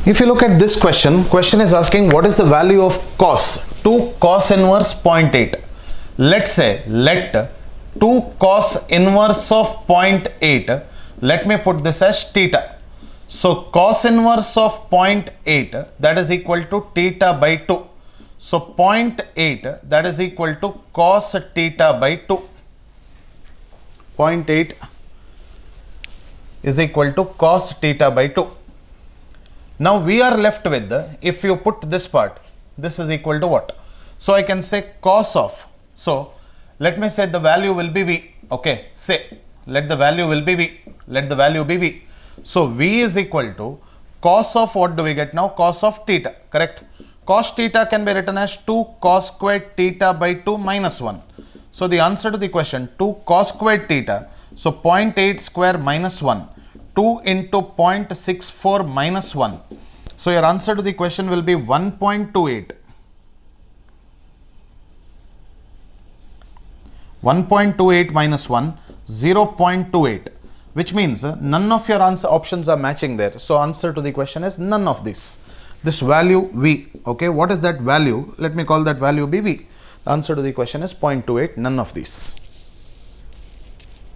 If you look at this question is asking what is the value of cos? 2 cos inverse 0.8. Let's say let 2 cos inverse of 0.8, let me put this as theta. So cos inverse of 0.8, that is equal to theta by 2. So 0.8, that is equal to cos theta by 2. 0.8 is equal to cos theta by 2. Now we are left with, if you put this part, this is equal to what? So I can say cos of, so let me say the value will be V, okay, say, let the value will be V, let the value be V. So V is equal to cos of, what do we get now? Cos of theta, correct? Cos theta can be written as 2 cos squared theta by 2 minus 1. So the answer to the question, 2 cos squared theta, so 0.8 square minus 1. 2 into 0.64 minus 1. So your answer to the question will be 1.28. 1.28 minus 1, 0.28, which means none of your options are matching there. So answer to the question is none of this. This value V, okay, what is that value? Let me call that value be V. The answer to the question is 0.28, none of these.